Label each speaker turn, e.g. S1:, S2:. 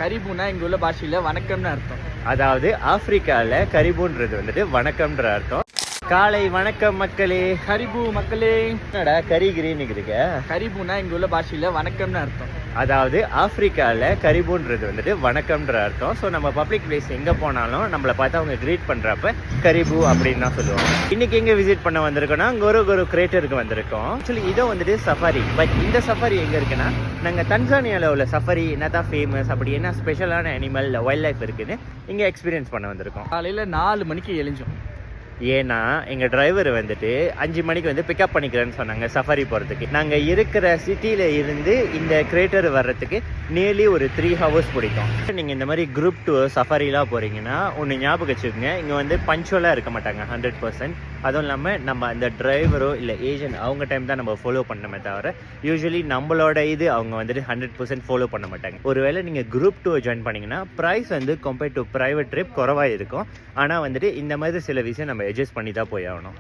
S1: கரிபூனா இங்க உள்ள பாஷையில வணக்கம்னு அர்த்தம்.
S2: அதாவது ஆப்பிரிக்கால கரிபூன்றது வந்துட்டு வணக்கம்ன்ற அர்த்தம். காலை வணக்கம் மக்களே.
S1: கரிபூ மக்களே.
S2: என்னடா கரிகிரின்னு இருக்குதுங்க.
S1: கரிபூனா இங்க உள்ள பாஷையில வணக்கம்னு அர்த்தம்.
S2: அதாவது ஆப்பிரிக்கால கரிபூன்றது வந்துட்டு வணக்கம்ன்ற அர்த்தம். ஸோ நம்ம பப்ளிக் பிளேஸ் எங்கே போனாலும் நம்மளை பார்த்து அவங்க கிரீட் பண்ணுறப்ப கரிபூ அப்படின்னு தான் சொல்லுவாங்க. இன்னைக்கு எங்கே விசிட் பண்ண வந்திருக்கோம்னா கோரு கிரேட்டருக்கு வந்திருக்கோம். ஆக்சுவலி இதோ வந்துட்டு சஃபாரி. பட் இந்த சஃபாரி எங்கே இருக்குன்னா நாங்கள் தன்சானியாவில் உள்ள சஃபாரி என்ன தான் ஃபேமஸ், அப்படி என்ன ஸ்பெஷலான அனிமல் வைல்ட் லைஃப் இருக்குன்னு இங்கே எக்ஸ்பீரியன்ஸ் பண்ண வந்திருக்கோம்.
S1: காலையில் 4 மணிக்கு எழுஞ்சோம்.
S2: ஏன்னா எங்கள் டிரைவர் வந்துட்டு 5 மணிக்கு வந்து பிக்கப் பண்ணிக்கிறேன்னு சொன்னாங்க சஃபாரி போகிறதுக்கு. நாங்கள் இருக்கிற சிட்டியில் இருந்து இந்த கிரேட்டர் வர்றதுக்கு நியர்லி ஒரு 3 ஹவர்ஸ் பிடிக்கும். நீங்கள் இந்த மாதிரி குரூப் டூர் சஃபாரிலாம் போகிறீங்கன்னா ஒன்று ஞாபகம் வச்சுக்கோங்க, இங்கே வந்து பஞ்சுவலாக இருக்க மாட்டாங்க 100%. அதுவும் இல்லாமல் நம்ம அந்த டிரைவரோ இல்லை ஏஜென்ட் அவங்க டைம் தான் நம்ம ஃபாலோ பண்ணமே தவிர யூஸ்வலி நம்மளோட இது அவங்க வந்துட்டு 100% ஃபாலோ பண்ண மாட்டாங்க. ஒருவேளை நீங்கள் குரூப் டூர் ஜாயின் பண்ணிங்கன்னா ப்ரைஸ் வந்து கம்பேர்ட் டு ப்ரைவேட் ட்ரிப் குறவாக இருக்கும். ஆனால் வந்துட்டு இந்த மாதிரி சில விஷயம் நம்ம அட்ஜஸ்ட் பண்ணி தான் போய் ஆகணும்.